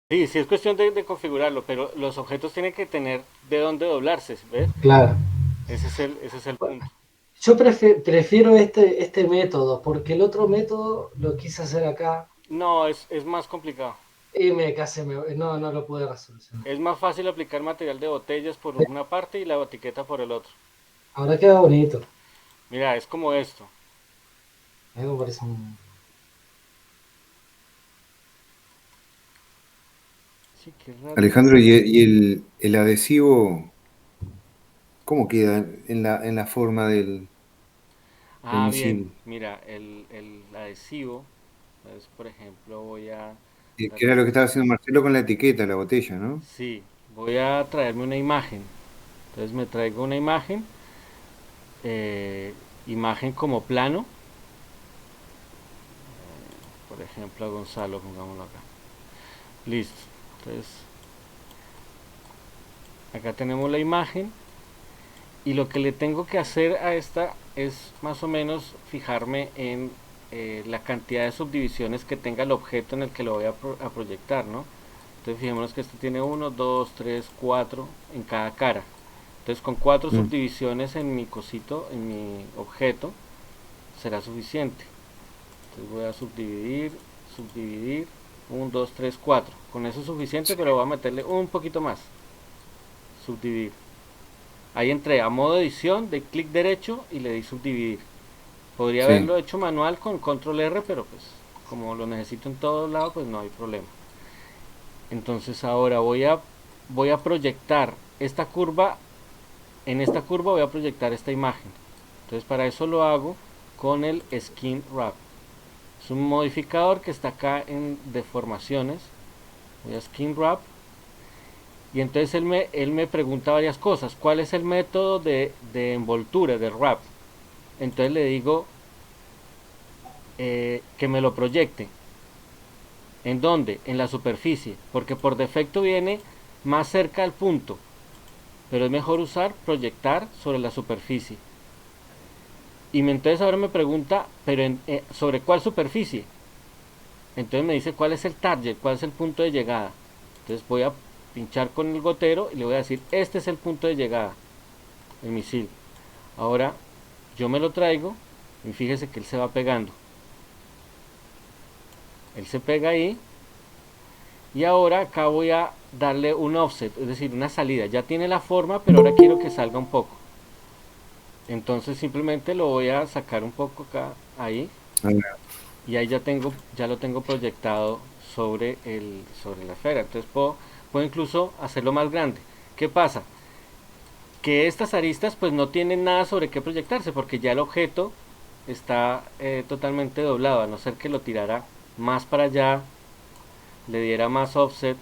Sí, sí es cuestión de configurarlo, pero los objetos tienen que tener de dónde doblarse, ¿ves? Claro. Ese es el punto. Yo prefiero este método, porque el otro método lo quise hacer acá No, es más complicado. y no lo pude resolucionar. Es más fácil aplicar material de botellas por una parte y la etiqueta por el otro. Ahora queda bonito. Mira, es como esto. A mí me parece un... Sí, qué raro. Alejandro, ¿y el adhesivo, cómo queda en la forma del Ah, bien, misil? mira, el adhesivo, entonces, por ejemplo, voy a Que era tratar lo de... que estaba haciendo Marcelo con la etiqueta, la botella, ¿no? Sí, voy a traerme una imagen. Entonces me traigo una imagen, eh, imagen como plano, por ejemplo, a Gonzalo, pongámoslo acá. Listo. Entonces, acá tenemos la imagen y lo que le tengo que hacer a esta es más o menos fijarme en la cantidad de subdivisiones que tenga el objeto en el que lo voy a proyectar, ¿no? Entonces fijémonos que este tiene uno, 2, 3, 4 en cada cara. Entonces con cuatro Mm, subdivisiones en mi cosito, en mi objeto, será suficiente. Entonces voy a subdividir, subdividir, 1, 2, 3, 4. Con eso es suficiente, sí, pero voy a meterle un poquito más. Subdividir. Ahí entré a modo edición, de clic derecho y le di subdividir. Podría haberlo sí, hecho manual con control R, pero pues como lo necesito en todos lados, pues no hay problema. Entonces ahora voy a proyectar esta curva. En esta curva voy a proyectar esta imagen. Entonces para eso lo hago con el Skin Wrap. Es un modificador que está acá en deformaciones. Voy a Skin Wrap. Y entonces él me pregunta varias cosas. ¿Cuál es el método de envoltura, de wrap? Entonces le digo que me lo proyecte. ¿En dónde? En la superficie. Porque por defecto viene más cerca al punto. Pero es mejor usar proyectar sobre la superficie. Entonces ahora me pregunta, pero ¿sobre cuál superficie? Entonces me dice cuál es el target, cuál es el punto de llegada. Entonces voy a pinchar con el gotero y le voy a decir, este es el punto de llegada, el misil. Ahora yo me lo traigo y fíjese que él se va pegando. Él se pega ahí y ahora acá voy a darle un offset, es decir, una salida. Ya tiene la forma, pero ahora quiero que salga un poco. Entonces simplemente lo voy a sacar un poco acá, ahí, ah, y ahí ya lo tengo proyectado sobre la esfera. Entonces puedo incluso hacerlo más grande. ¿Qué pasa? Que estas aristas pues no tienen nada sobre qué proyectarse porque ya el objeto está totalmente doblado, a no ser que lo tirara más para allá, le diera más offset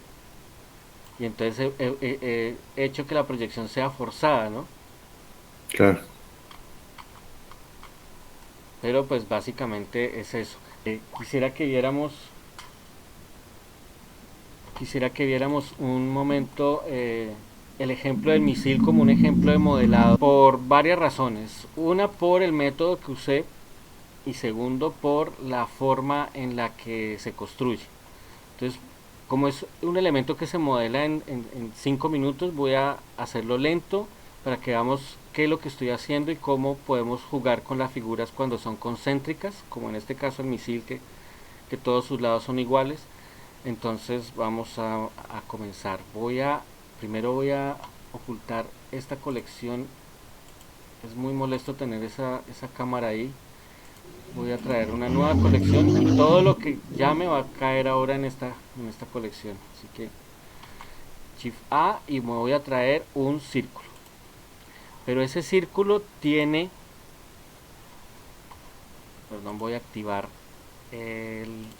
y entonces he hecho que la proyección sea forzada, ¿no? claro. Pero pues básicamente es eso. Quisiera que viéramos un momento el ejemplo del misil como un ejemplo de modelado por varias razones. Una, por el método que usé, y segundo, por la forma en la que se construye. Entonces, como es un elemento que se modela en 5 minutos, voy a hacerlo lento para que veamos qué es lo que estoy haciendo y cómo podemos jugar con las figuras cuando son concéntricas, como en este caso el misil que todos sus lados son iguales. Entonces vamos a comenzar. Primero voy a ocultar esta colección. Es muy molesto tener esa cámara ahí. Voy a traer una nueva colección y todo lo que ya me va a caer ahora en esta colección. Así que Shift A y me voy a traer un círculo. Pero ese círculo tiene, perdón, voy a activar el,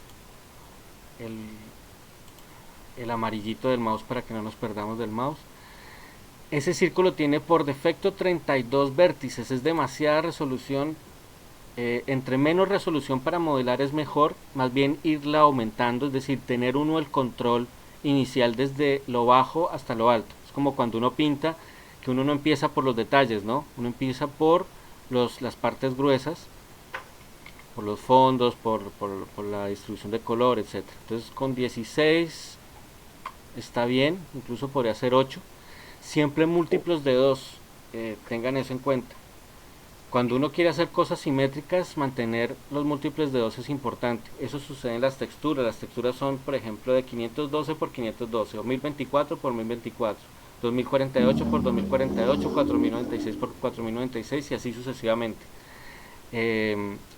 el, el amarillito del mouse para que no nos perdamos del mouse. Ese círculo tiene por defecto 32 vértices, es demasiada resolución. Entre menos resolución para modelar es mejor, más bien irla aumentando, es decir, tener uno el control inicial desde lo bajo hasta lo alto. Es como cuando uno pinta, que uno no empieza por los detalles, ¿no? Uno empieza por las partes gruesas, por los fondos, por la distribución de color, etcétera. Entonces con 16 está bien, incluso podría ser 8. Siempre múltiplos de 2, tengan eso en cuenta. Cuando uno quiere hacer cosas simétricas, mantener los múltiples de 2 es importante. Eso sucede en las texturas. Las texturas son, por ejemplo, de 512 por 512, o 1024 por 1024, 2048 por 2048, 4096 por 4096 y así sucesivamente.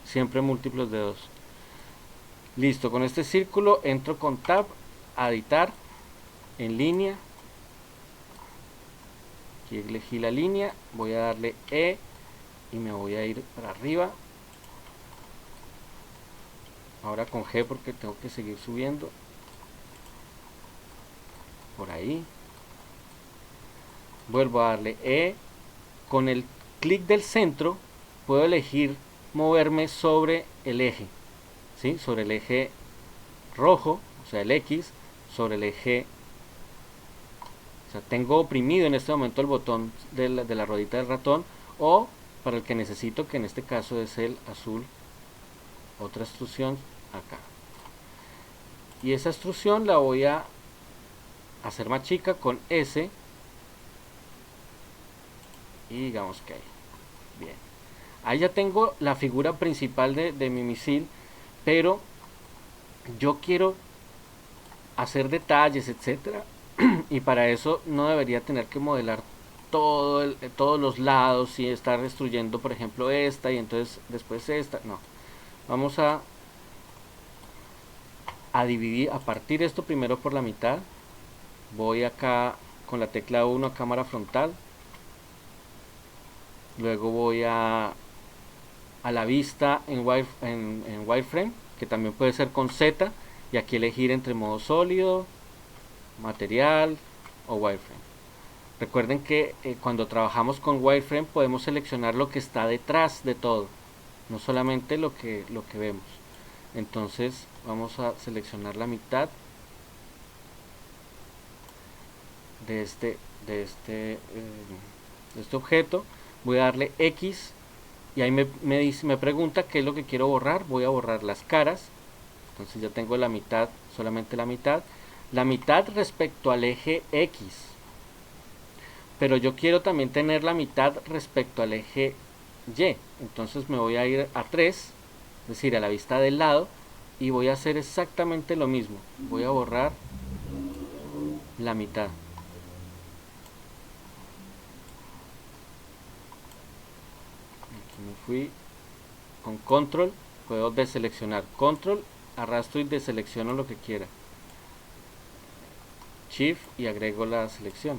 Siempre múltiplos de 2. Listo, con este círculo entro con Tab a editar en línea. Aquí elegí la línea, voy a darle E y me voy a ir para arriba. Ahora con G porque tengo que seguir subiendo. Por ahí. Vuelvo a darle E. Con el clic del centro puedo elegir moverme sobre el eje. ¿Sí? Sobre el eje rojo, o sea el X, sobre el eje. O sea, tengo oprimido en este momento el botón de la ruedita del ratón, o para el que necesito, que en este caso es el azul, otra extrusión acá. Y esa extrusión la voy a hacer más chica con S. Y digamos que ahí. Bien. Ahí ya tengo la figura principal de mi misil, pero yo quiero hacer detalles, etcétera. Y para eso no debería tener que modelar todos los lados y estar destruyendo, por ejemplo, esta y entonces después esta. No, vamos a dividir, a partir esto primero por la mitad. Voy acá con la tecla 1 a cámara frontal, luego voy a la vista en wireframe, que también puede ser con Z, y aquí elegir entre modo sólido, material o wireframe. Recuerden que cuando trabajamos con wireframe podemos seleccionar lo que está detrás de todo, no solamente lo que vemos. Entonces vamos a seleccionar la mitad de este objeto. Voy a darle X y ahí me pregunta qué es lo que quiero borrar. Voy a borrar las caras. Entonces ya tengo la mitad, solamente la mitad respecto al eje X. Pero yo quiero también tener la mitad respecto al eje Y. Entonces me voy a ir a 3, es decir, a la vista del lado, y voy a hacer exactamente lo mismo. Voy a borrar la mitad. Aquí me fui con control, puedo deseleccionar. Control, arrastro y deselecciono lo que quiera. Shift y agrego la selección.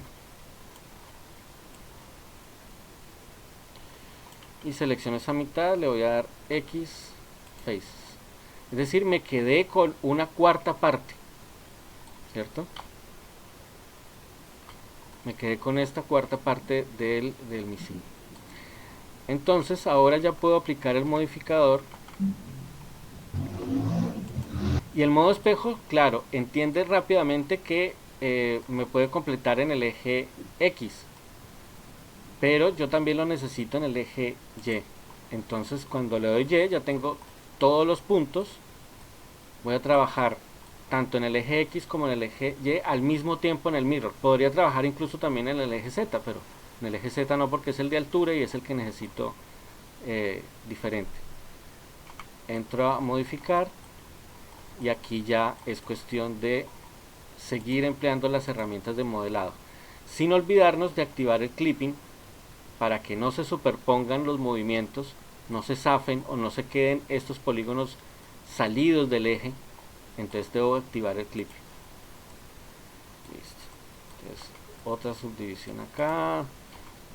Y selecciono esa mitad, le voy a dar X Faces. Es decir, me quedé con una cuarta parte, ¿cierto? Me quedé con esta cuarta parte del misil. Entonces ahora ya puedo aplicar el modificador. Y el modo espejo, claro, entiende rápidamente que me puede completar en el eje X, pero yo también lo necesito en el eje Y. Entonces cuando le doy Y ya tengo todos los puntos. Voy a trabajar tanto en el eje X como en el eje Y al mismo tiempo en el mirror. Podría trabajar incluso también en el eje Z, pero en el eje Z no, porque es el de altura y es el que necesito diferente. Entro a modificar y aquí ya es cuestión de seguir empleando las herramientas de modelado, sin olvidarnos de activar el clipping para que no se superpongan los movimientos, no se zafen o no se queden estos polígonos salidos del eje. Entonces debo activar el clipping. Listo. Entonces otra subdivisión acá,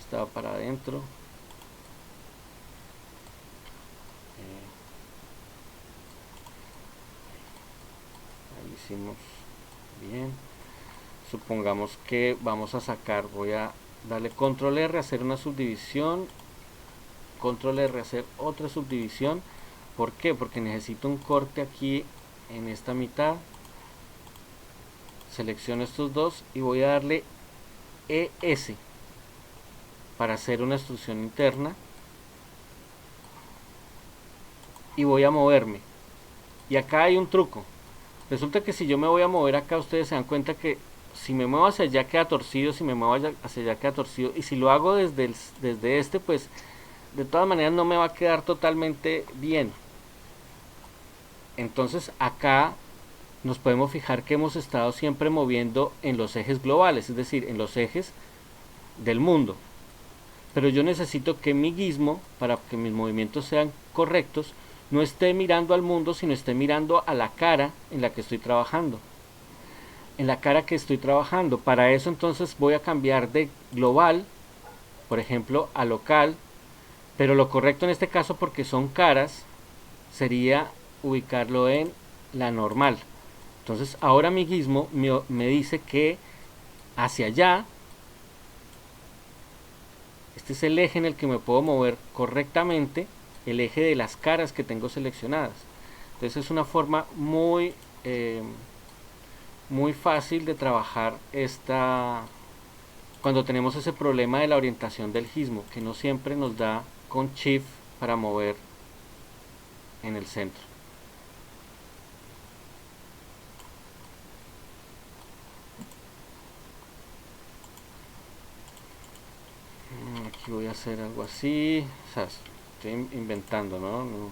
estaba para adentro. Ahí hicimos bien. Supongamos que vamos a sacar, voy a darle control R, hacer una subdivisión, control R, hacer otra subdivisión. ¿Por qué? Porque necesito un corte aquí en esta mitad. Selecciono estos dos y voy a darle ES para hacer una extrusión interna y voy a moverme. Y acá hay un truco. Resulta que si yo me voy a mover acá, ustedes se dan cuenta que si me muevo hacia allá queda torcido, si me muevo hacia allá queda torcido, y si lo hago desde este, pues de todas maneras no me va a quedar totalmente bien. Entonces acá nos podemos fijar que hemos estado siempre moviendo en los ejes globales, es decir, en los ejes del mundo. Pero yo necesito que mi gizmo, para que mis movimientos sean correctos, no esté mirando al mundo, sino esté mirando a la cara en la que estoy trabajando. En la cara que estoy trabajando. Para eso entonces voy a cambiar de global, por ejemplo, a local. Pero lo correcto en este caso, porque son caras, sería ubicarlo en la normal. Entonces ahora mi gizmo me dice que hacia allá, este es el eje en el que me puedo mover correctamente, el eje de las caras que tengo seleccionadas. Entonces es una forma muy fácil de trabajar cuando tenemos ese problema de la orientación del gizmo, que no siempre nos da con Shift para mover en el centro. Aquí voy a hacer algo así, o sea, estoy inventando, ¿no?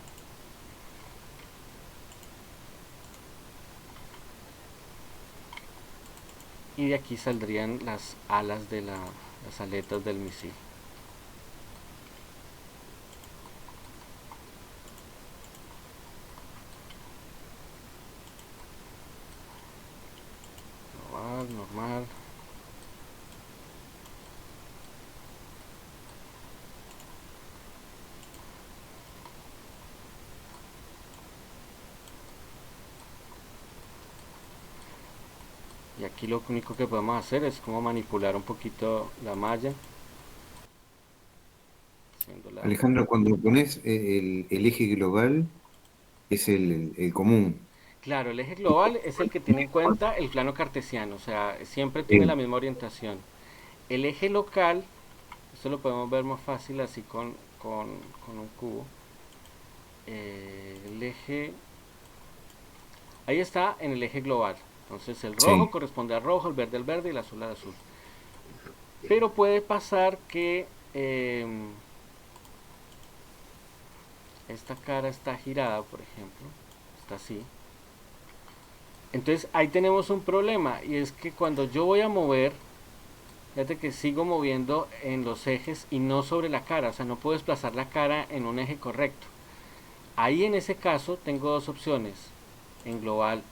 Y de aquí saldrían las alas de las aletas del misil. Normal. Y aquí lo único que podemos hacer es como manipular un poquito la malla. Alejandro, cuando pones el eje global, es el común. Claro, el eje global es el que tiene en cuenta el plano cartesiano, o sea, siempre tiene la Bien, misma orientación. El eje local, esto lo podemos ver más fácil así con un cubo. El eje, ahí está en el eje global. Entonces el rojo sí, corresponde al rojo, el verde al verde y el azul al azul. Pero puede pasar que esta cara está girada, por ejemplo, está así. Entonces ahí tenemos un problema, y es que cuando yo voy a mover, fíjate que sigo moviendo en los ejes y no sobre la cara, o sea, no puedo desplazar la cara en un eje correcto. Ahí en ese caso tengo dos opciones, en global,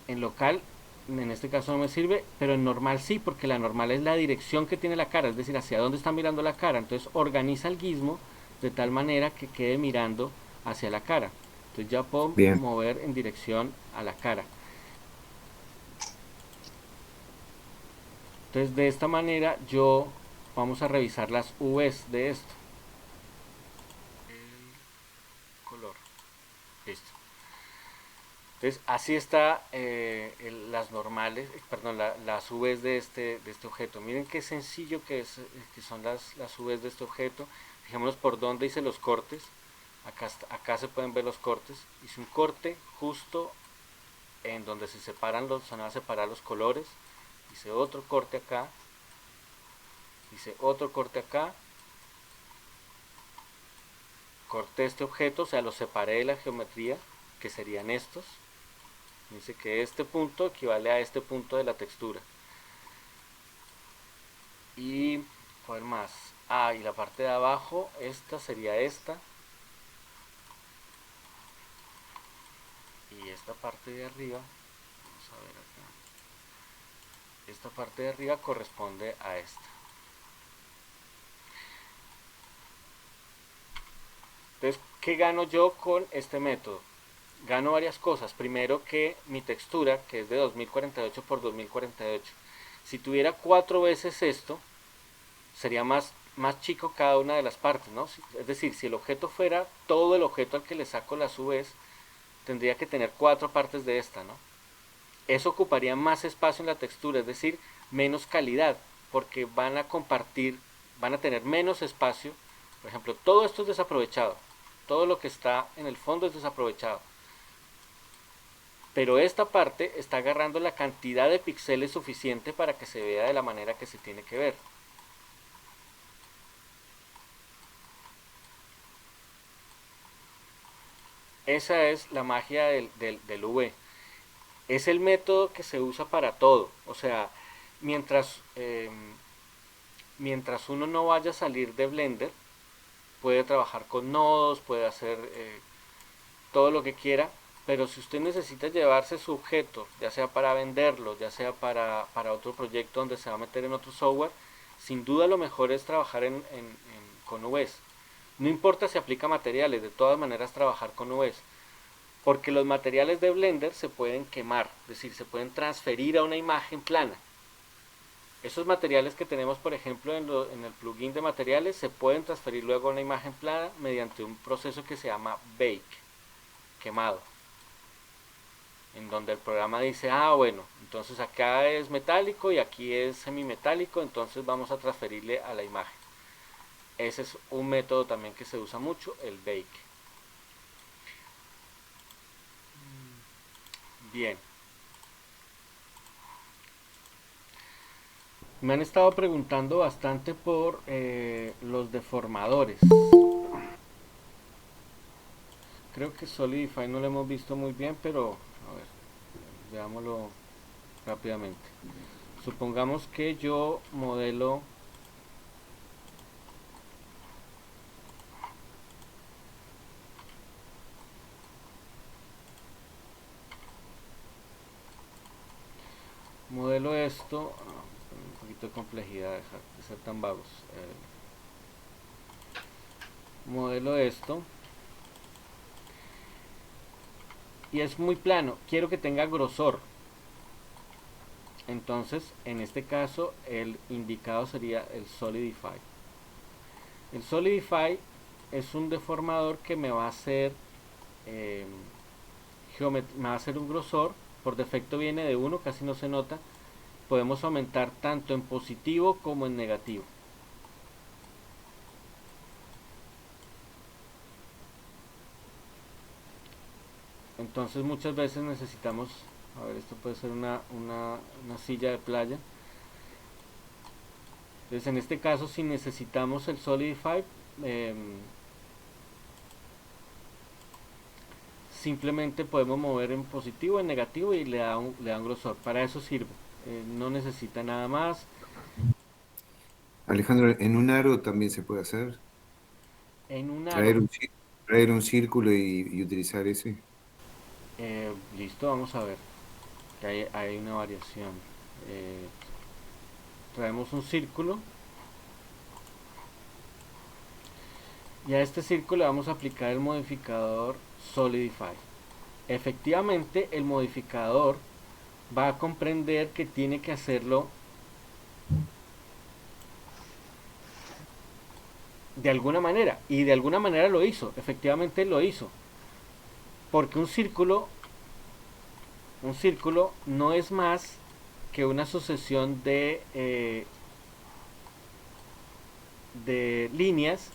en local, en este caso no me sirve, pero en normal sí, porque la normal es la dirección que tiene la cara, es decir, hacia dónde está mirando la cara. Entonces organiza el gizmo de tal manera que quede mirando hacia la cara. Entonces ya puedo bien. mover en dirección a la cara. Entonces de esta manera vamos a revisar las V's de esto. El color. Listo. Entonces así está las normales, perdón, las V's de este objeto. Miren qué sencillo que son las V's de este objeto. Fijémonos por dónde hice los cortes. Acá se pueden ver los cortes. Hice un corte justo en donde se van a separar los colores. Hice otro corte acá. Hice otro corte acá. Corté este objeto, o sea, lo separé de la geometría, que serían estos. Dice que este punto equivale a este punto de la textura. Y ¿cuál más? Y la parte de abajo, esta sería esta. Y esta parte de arriba, vamos a ver acá. Esta parte de arriba corresponde a esta. Entonces, ¿qué gano yo con este método? Gano varias cosas. Primero, que mi textura, que es de 2048 por 2048, si tuviera 4 veces esto, sería más chico cada una de las partes, ¿no? Es decir, si el objeto fuera todo el objeto al que le saco las V's, tendría que tener 4 partes de esta, ¿no? Eso ocuparía más espacio en la textura, es decir, menos calidad, porque van a tener menos espacio. Por ejemplo, todo esto es desaprovechado, todo lo que está en el fondo es desaprovechado. pero esta parte está agarrando la cantidad de píxeles suficiente para que se vea de la manera que se tiene que ver. Esa es la magia del V. Es el método que se usa para todo. O sea, mientras, mientras uno no vaya a salir de Blender, puede trabajar con nodos, puede hacer todo lo que quiera, pero si usted necesita llevarse su objeto, ya sea para venderlo, ya sea para otro proyecto donde se va a meter en otro software, sin duda lo mejor es trabajar con UVs. No importa si aplica materiales, de todas maneras trabajar con UVs, porque los materiales de Blender se pueden quemar, es decir, se pueden transferir a una imagen plana. Esos materiales que tenemos, por ejemplo, en el plugin de materiales, se pueden transferir luego a una imagen plana mediante un proceso que se llama bake, quemado, en donde el programa dice, ah, bueno, entonces acá es metálico y aquí es semimetálico, entonces vamos a transferirle a la imagen. Ese es un método también que se usa mucho, el bake. Bien. Me han estado preguntando bastante por los deformadores. Creo que Solidify no lo hemos visto muy bien, pero a ver, veámoslo rápidamente. Supongamos que yo modelo esto, un poquito de complejidad, dejar de ser tan vagos. Modelo esto y es muy plano, quiero que tenga grosor. Entonces, en este caso, el indicado sería el Solidify. El Solidify es un deformador que me va a hacer eh, me va a hacer un grosor. Por defecto viene de 1, casi no se nota. Podemos aumentar tanto en positivo como en negativo. Entonces muchas veces necesitamos, a ver, esto puede ser una silla de playa. Entonces en este caso, si necesitamos el Solidify, eh, simplemente podemos mover en positivo, en negativo y le da un grosor. Para eso sirve. No necesita nada más. Alejandro, en un aro también se puede hacer, En un aro, traer traer un círculo y utilizar ese. listo, vamos a ver. Que hay una variación. Eh, Traemos un círculo y a este círculo le vamos a aplicar el modificador Solidify. Efectivamente, el modificador va a comprender que tiene que hacerlo de alguna manera, y de alguna manera lo hizo, efectivamente lo hizo, porque un círculo no es más que una sucesión de líneas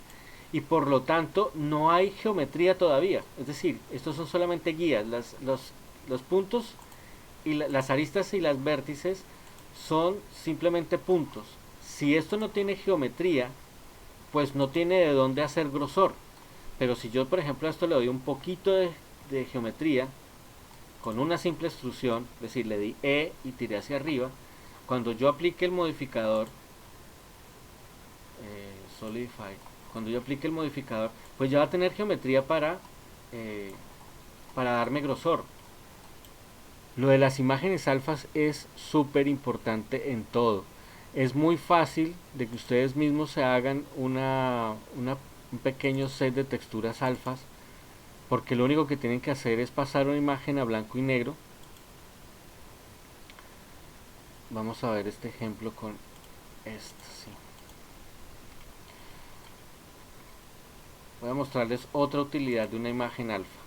y por lo tanto no hay geometría todavía. Es decir, estos son solamente guías. Los puntos y las aristas y las vértices son simplemente puntos. Si esto no tiene geometría, pues no tiene de dónde hacer grosor. Pero si yo, por ejemplo, a esto le doy un poquito de geometría, con una simple extrusión, es decir, le di E y tiré hacia arriba, cuando yo aplique el modificador Solidify, cuando yo aplique el modificador, pues ya va a tener geometría eh, para darme grosor. Lo de las imágenes alfas es súper importante en todo. Es muy fácil de que ustedes mismos se hagan un pequeño set de texturas alfas, porque lo único que tienen que hacer es pasar una imagen a blanco y negro. Vamos a ver este ejemplo con esto, sí. Voy a mostrarles otra utilidad de una imagen alfa.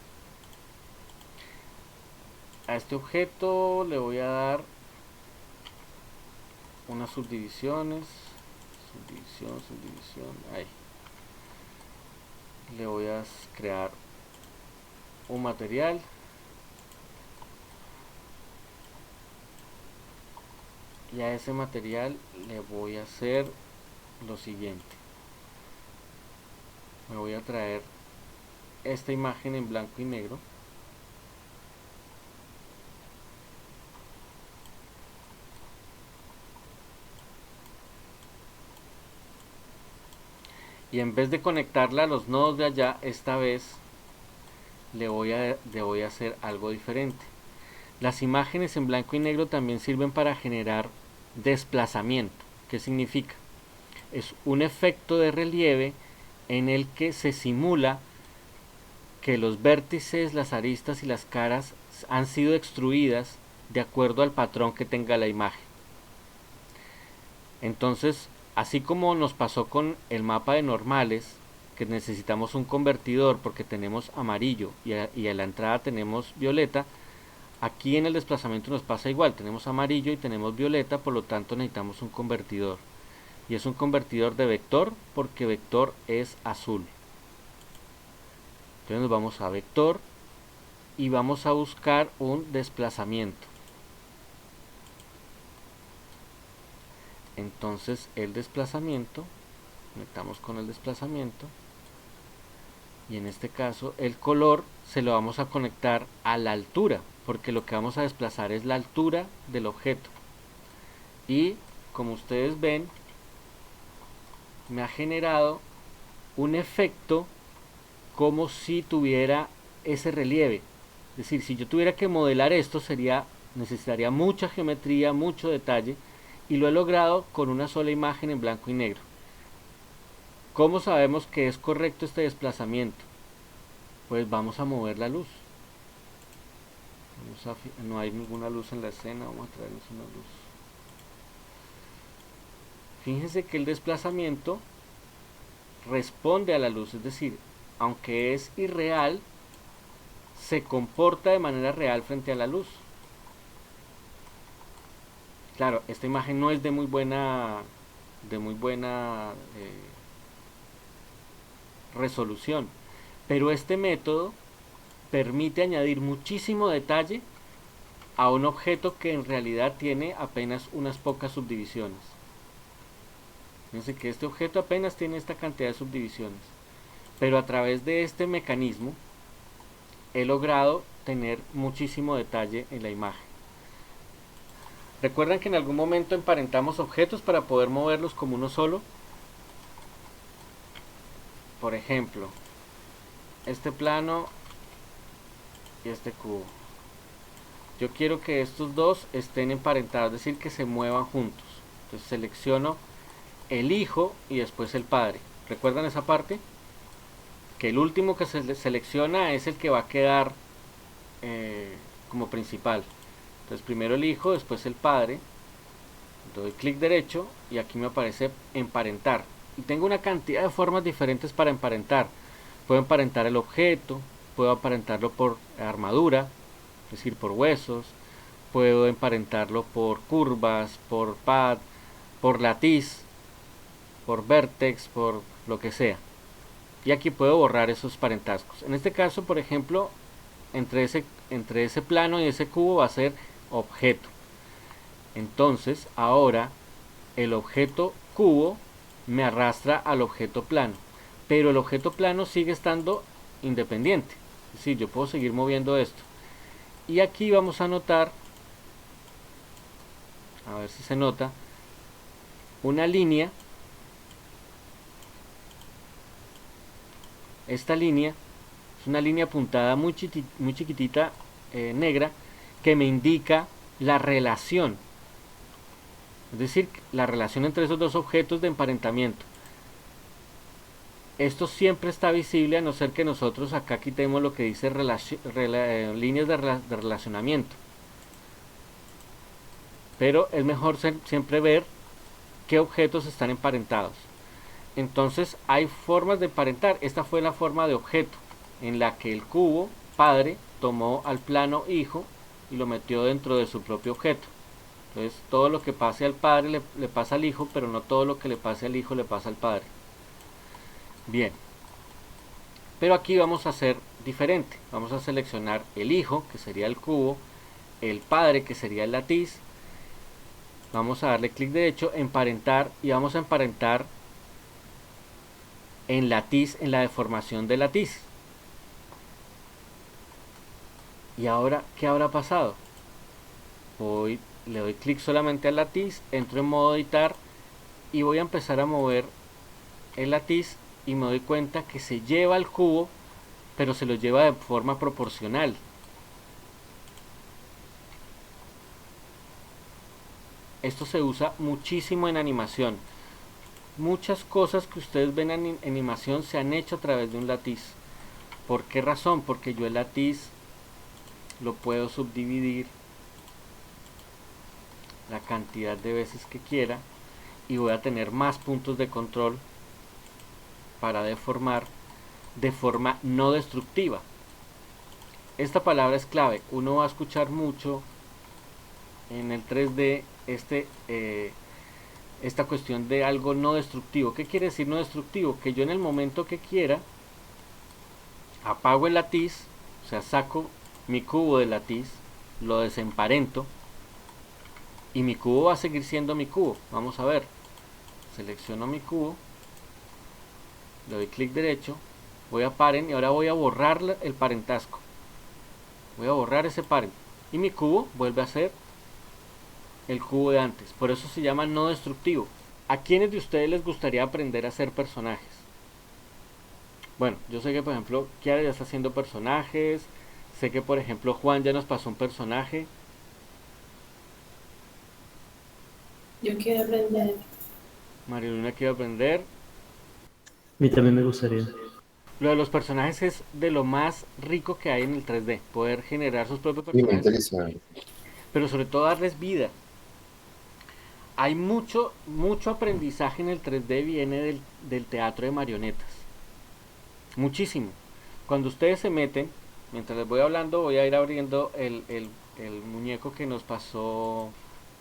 A este objeto le voy a dar unas subdivisiones, subdivisión, ahí. Le voy a crear un material y a ese material le voy a hacer lo siguiente. Me voy a traer esta imagen en blanco y negro. Y en vez de conectarla a los nodos de allá, esta vez le voy a hacer algo diferente. Las imágenes en blanco y negro también sirven para generar desplazamiento. ¿Qué significa? Es un efecto de relieve en el que se simula que los vértices, las aristas y las caras han sido extruidas de acuerdo al patrón que tenga la imagen. Entonces, así como nos pasó con el mapa de normales, que necesitamos un convertidor porque tenemos amarillo y a la entrada tenemos violeta, aquí en el desplazamiento nos pasa igual, tenemos amarillo y tenemos violeta, por lo tanto necesitamos un convertidor. Y es un convertidor de vector porque vector es azul. Entonces nos vamos a vector y vamos a buscar un desplazamiento. Entonces el desplazamiento, conectamos con el desplazamiento, y en este caso el color se lo vamos a conectar a la altura, porque lo que vamos a desplazar es la altura del objeto. Y como ustedes ven, me ha generado un efecto como si tuviera ese relieve. Es decir, si yo tuviera que modelar esto, necesitaría mucha geometría, mucho detalle, y lo he logrado con una sola imagen en blanco y negro. ¿Cómo sabemos que es correcto este desplazamiento? Pues vamos a mover la luz. No hay ninguna luz en la escena, vamos a traernos una luz. Fíjense que el desplazamiento responde a la luz, es decir, aunque es irreal, se comporta de manera real frente a la luz. Claro, esta imagen no es de muy buena resolución, pero este método permite añadir muchísimo detalle a un objeto que en realidad tiene apenas unas pocas subdivisiones. Fíjense que este objeto apenas tiene esta cantidad de subdivisiones, pero a través de este mecanismo he logrado tener muchísimo detalle en la imagen. ¿Recuerdan que en algún momento emparentamos objetos para poder moverlos como uno solo? Por ejemplo, este plano y este cubo. Yo quiero que estos dos estén emparentados, es decir, que se muevan juntos. Entonces selecciono el hijo y después el padre. ¿Recuerdan esa parte? Que el último que se selecciona es el que va a quedar como principal. Entonces primero el hijo, después el padre. Doy clic derecho y aquí me aparece emparentar. Y tengo una cantidad de formas diferentes para emparentar. Puedo emparentar el objeto, puedo emparentarlo por armadura, es decir, por huesos. Puedo emparentarlo por curvas, por pad, por latiz, por vertex, por lo que sea. Y aquí puedo borrar esos parentescos. En este caso, por ejemplo, entre ese plano y ese cubo va a ser objeto. Entonces ahora el objeto cubo me arrastra al objeto plano, pero el objeto plano sigue estando independiente, es decir, yo puedo seguir moviendo esto. Y aquí vamos a notar, a ver si se nota, una línea. Esta línea es una línea apuntada muy chiquitita, negra, que me indica la relación. Es decir, la relación entre esos dos objetos de emparentamiento. Esto siempre está visible a no ser que nosotros acá quitemos lo que dice líneas de relacionamiento. Pero es mejor siempre ver qué objetos están emparentados. Entonces hay formas de emparentar. Esta fue la forma de objeto, en la que el cubo padre tomó al plano hijo y lo metió dentro de su propio objeto. Entonces todo lo que pase al padre le pasa al hijo, pero no todo lo que le pase al hijo le pasa al padre. Bien, pero aquí vamos a hacer diferente. Vamos a seleccionar el hijo, que sería el cubo, el padre, que sería el latiz, Vamos a darle clic derecho, emparentar, y vamos a emparentar en la tiz, en la deformación de la tiz. Y ahora, ¿qué habrá pasado? Le doy clic solamente al latiz, entro en modo editar y voy a empezar a mover el latiz y me doy cuenta que se lleva el cubo, pero se lo lleva de forma proporcional. Esto se usa muchísimo en animación. Muchas cosas que ustedes ven en animación se han hecho a través de un latiz. ¿Por qué razón? Porque yo el latiz lo puedo subdividir la cantidad de veces que quiera y voy a tener más puntos de control para deformar de forma no destructiva. Esta palabra es clave. Uno va a escuchar mucho en el 3D esta cuestión de algo no destructivo. ¿Qué quiere decir no destructivo? Que yo en el momento que quiera apago el latiz, o sea, saco mi cubo de latiz, lo desemparento y mi cubo va a seguir siendo mi cubo. Vamos a ver. Selecciono mi cubo, le doy clic derecho, voy a parent y ahora voy a borrar el parentazgo. Voy a borrar ese parent y mi cubo vuelve a ser el cubo de antes. Por eso se llama no destructivo. ¿A quiénes de ustedes les gustaría aprender a hacer personajes? Bueno, yo sé que por ejemplo Kiara ya está haciendo personajes. Sé que por ejemplo Juan ya nos pasó un personaje. Yo quiero aprender. Mariluna quiere aprender. A mí también me gustaría. Lo de los personajes es de lo más rico que hay en el 3D. Poder generar sus propios Sí, me personajes, interesa. pero sobre todo darles vida. Hay mucho aprendizaje en el 3D viene del teatro de marionetas. Muchísimo. Cuando ustedes se meten, mientras les voy hablando, voy a ir abriendo el muñeco que nos pasó.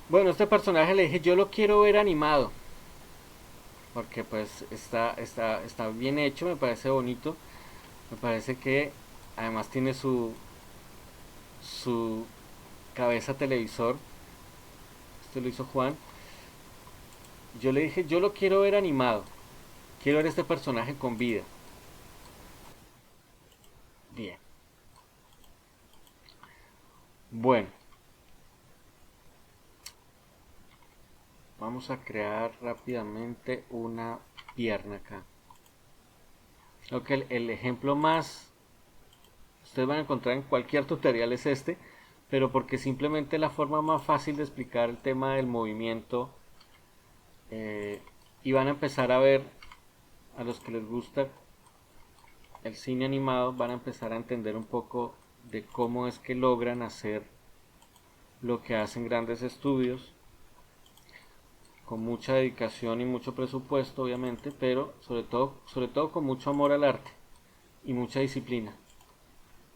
Bueno, este personaje le dije, yo lo quiero ver animado. Porque pues está bien hecho, me parece bonito. Me parece que además tiene su cabeza televisor. Esto lo hizo Juan. Yo le dije, yo lo quiero ver animado. Quiero ver este personaje con vida. Bien. Bueno. Vamos a crear rápidamente una pierna acá. Creo que el ejemplo más ustedes van a encontrar en cualquier tutorial es este, pero porque simplemente la forma más fácil de explicar el tema del movimiento y van a empezar a ver a los que les gusta el cine animado, van a empezar a entender un poco de cómo es que logran hacer lo que hacen grandes estudios con mucha dedicación y mucho presupuesto obviamente, pero sobre todo con mucho amor al arte y mucha disciplina.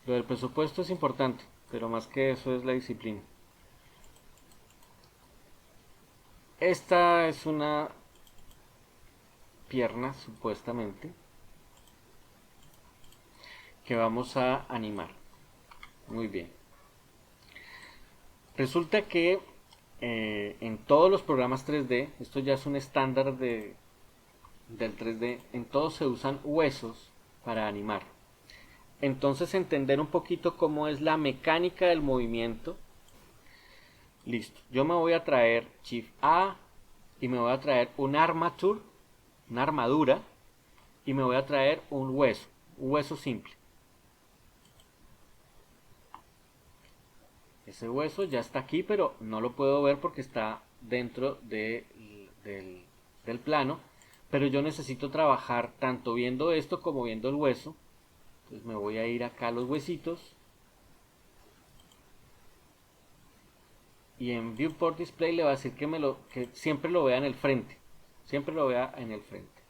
Lo del presupuesto es importante, pero más que eso es la disciplina. Esta es una pierna supuestamente que vamos a animar. Muy bien. Resulta que en todos los programas 3D, esto ya es un estándar del 3D, en todos se usan huesos para animar. Entonces entender un poquito cómo es la mecánica del movimiento. Listo, yo me voy a traer Shift A y me voy a traer un armature, una armadura, y me voy a traer un hueso simple. Ese hueso ya está aquí, pero no lo puedo ver porque está dentro del plano. Pero yo necesito trabajar tanto viendo esto como viendo el hueso. Entonces me voy a ir acá a los huesitos. Y en Viewport Display le va a decir que siempre lo vea en el frente. Siempre lo vea en el frente.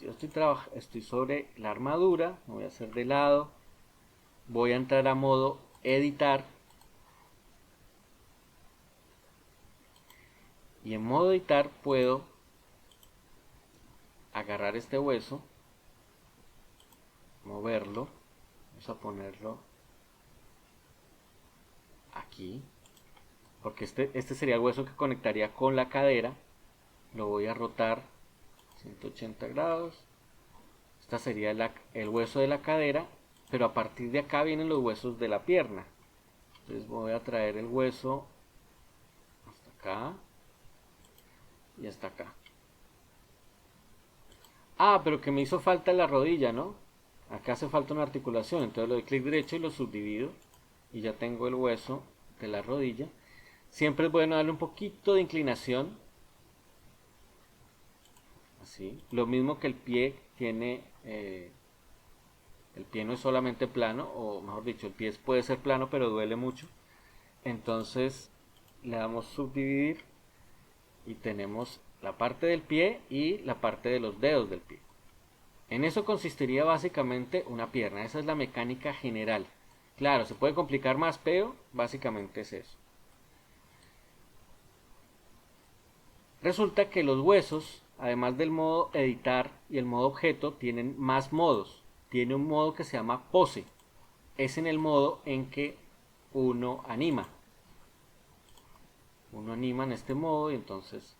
Yo estoy sobre la armadura. Me voy a hacer de lado. Voy a entrar a modo editar. Y en modo editar puedo agarrar este hueso, moverlo, vamos a ponerlo aquí porque este sería el hueso que conectaría con la cadera. Lo voy a rotar 180 grados. Esta sería el hueso de la cadera, pero a partir de acá vienen los huesos de la pierna. Entonces voy a traer el hueso hasta acá y hasta acá. Ah, pero que me hizo falta la rodilla, ¿no? Acá hace falta una articulación, entonces le doy clic derecho y lo subdivido y ya tengo el hueso de la rodilla. Siempre es bueno darle un poquito de inclinación, así. Lo mismo que el pie tiene, el pie no es solamente plano, o mejor dicho, el pie puede ser plano pero duele mucho. Entonces le damos subdividir y tenemos la parte del pie y la parte de los dedos del pie. En eso consistiría básicamente una pierna. Esa es la mecánica general. Claro, se puede complicar más, pero básicamente es eso. Resulta que los huesos, además del modo editar y el modo objeto, tienen más modos. Tiene un modo que se llama pose. Es en el modo en que uno anima. Uno anima en este modo y entonces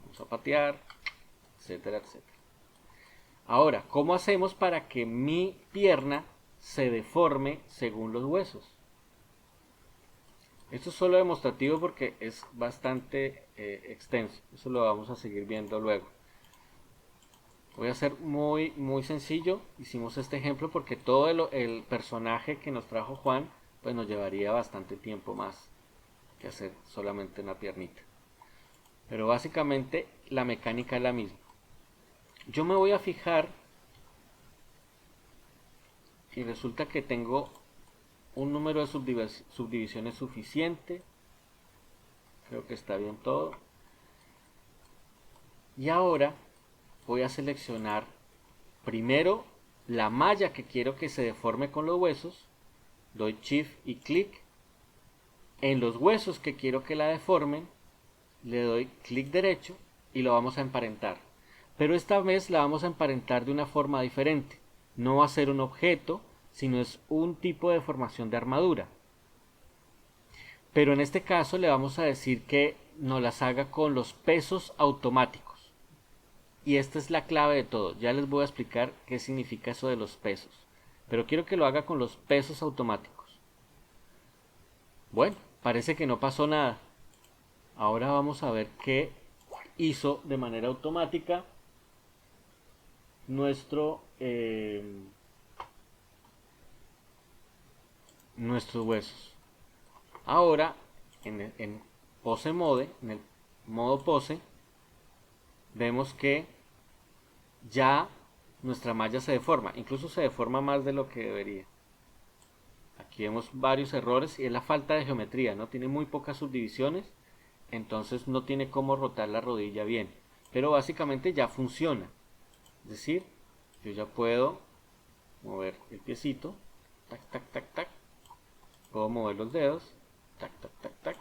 vamos a patear, etcétera, etcétera. Ahora, ¿cómo hacemos para que mi pierna se deforme según los huesos? Esto es solo demostrativo porque es bastante extenso. Eso lo vamos a seguir viendo luego. Voy a hacer muy sencillo. Hicimos este ejemplo porque todo el personaje que nos trajo Juan pues nos llevaría bastante tiempo más que hacer solamente una piernita. Pero básicamente la mecánica es la misma. Yo me voy a fijar y resulta que tengo un número de subdivisiones suficiente. Creo que está bien todo. Y ahora voy a seleccionar primero la malla que quiero que se deforme con los huesos. Doy shift y clic. En los huesos que quiero que la deformen, le doy clic derecho y lo vamos a emparentar. Pero esta vez la vamos a emparentar de una forma diferente. No va a ser un objeto, sino es un tipo de deformación de armadura. Pero en este caso le vamos a decir que nos las haga con los pesos automáticos. Y esta es la clave de todo. Ya les voy a explicar qué significa eso de los pesos. Pero quiero que lo haga con los pesos automáticos. Bueno, parece que no pasó nada. Ahora vamos a ver qué hizo de manera automática nuestros huesos. Ahora en pose mode, en el modo pose, vemos que ya nuestra malla se deforma, incluso se deforma más de lo que debería. Aquí vemos varios errores y es la falta de geometría, no tiene muy pocas subdivisiones, entonces no tiene cómo rotar la rodilla bien, pero básicamente ya funciona. Es decir, yo ya puedo mover el piecito, tac, tac, tac, tac. Puedo mover los dedos, tac, tac, tac, tac.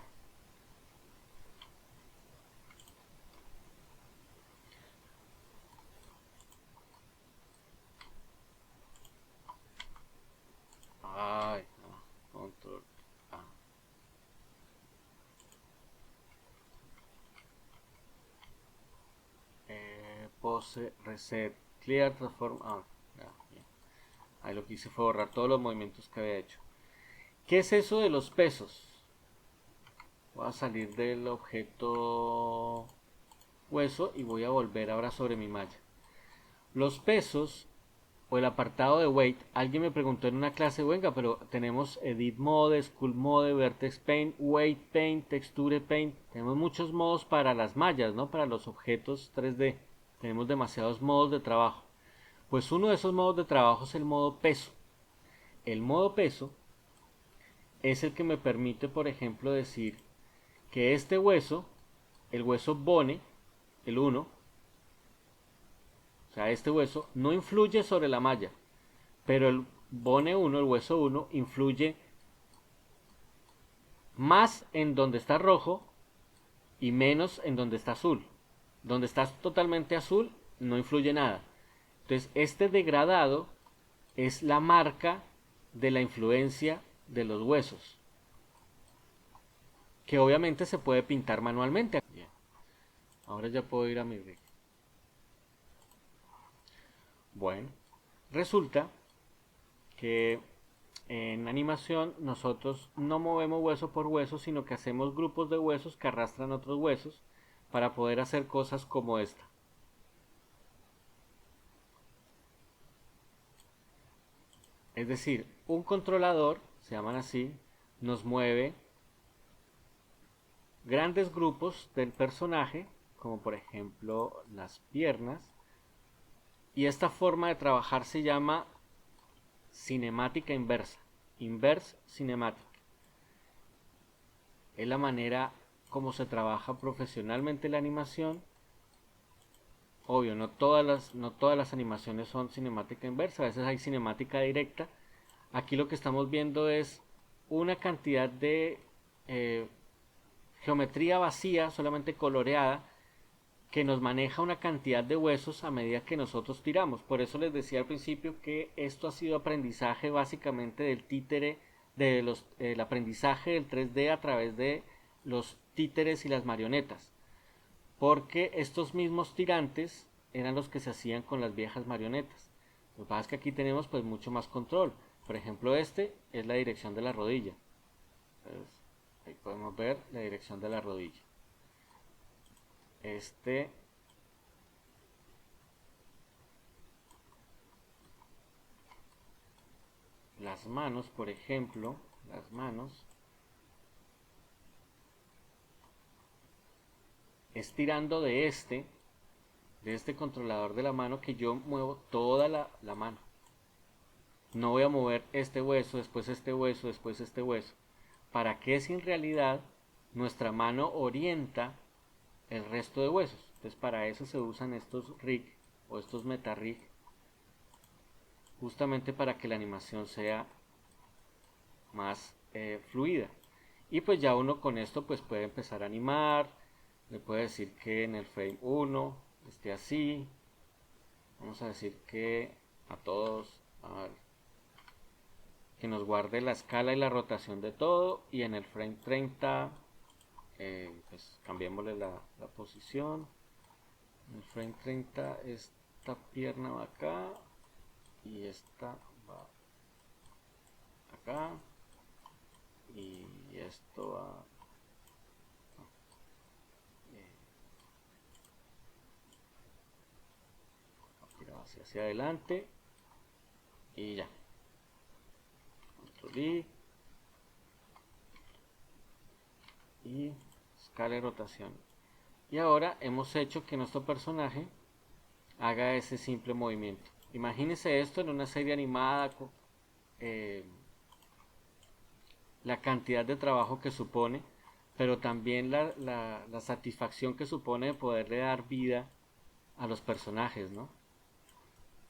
Ay, no, control A. Pose, reset, clear, transform. Ah, ya, bien. Ahí lo que hice fue borrar todos los movimientos que había hecho. ¿Qué es eso de los pesos? Voy a salir del objeto hueso y voy a volver ahora sobre mi malla. Los pesos o el apartado de weight, alguien me preguntó en una clase, venga, pero tenemos edit mode, skull mode, vertex paint, weight paint, texture paint, tenemos muchos modos para las mallas, ¿no? Para los objetos 3D, tenemos demasiados modos de trabajo. Pues uno de esos modos de trabajo es el modo peso. El modo peso es el que me permite, por ejemplo, decir que este hueso, el hueso bone, el 1, o sea, este hueso no influye sobre la malla, pero el bone 1, el hueso 1, influye más en donde está rojo y menos en donde está azul. Donde está totalmente azul no influye nada. Entonces, este degradado es la marca de la influencia de los huesos. que obviamente se puede pintar manualmente. Bien. Ahora ya puedo ir a mi rig. Bueno, resulta que en animación nosotros no movemos hueso por hueso, sino que hacemos grupos de huesos que arrastran otros huesos para poder hacer cosas como esta. Es decir, un controlador, se llaman así, nos mueve grandes grupos del personaje, como por ejemplo las piernas, y esta forma de trabajar se llama cinemática inversa, inverse cinematic. Es la manera como se trabaja profesionalmente la animación. Obvio, no todas las animaciones son cinemática inversa, a veces hay cinemática directa. Aquí lo que estamos viendo es una cantidad de geometría vacía, solamente coloreada, que nos maneja una cantidad de huesos a medida que nosotros tiramos. Por eso les decía al principio que esto ha sido aprendizaje básicamente del títere, el aprendizaje del 3D a través de los títeres y las marionetas. Porque estos mismos tirantes eran los que se hacían con las viejas marionetas. Lo que pasa es que aquí tenemos pues mucho más control. Por ejemplo, este es la dirección de la rodilla. Entonces, ahí podemos ver la dirección de la rodilla. Las manos, por ejemplo, las manos es tirando de este controlador de la mano que yo muevo toda la mano. No voy a mover este hueso, después este hueso, después este hueso. ¿Para qué si en realidad nuestra mano orienta el resto de huesos? Entonces para eso se usan estos rig o estos meta rig, justamente para que la animación sea más fluida. Y pues ya uno con esto pues puede empezar a animar. Le puede decir que en el frame 1 esté así. Vamos a decir que a todos, a ver, que nos guarde la escala y la rotación de todo, y en el frame 30 pues cambiémosle la posición. En el frame 30 esta pierna va acá y esta va acá y esto va hacia adelante y ya. Control I y escala y rotación. Y ahora hemos hecho que nuestro personaje haga ese simple movimiento. Imagínense esto en una serie animada, la cantidad de trabajo que supone, pero también la satisfacción que supone de poderle dar vida a los personajes, ¿no?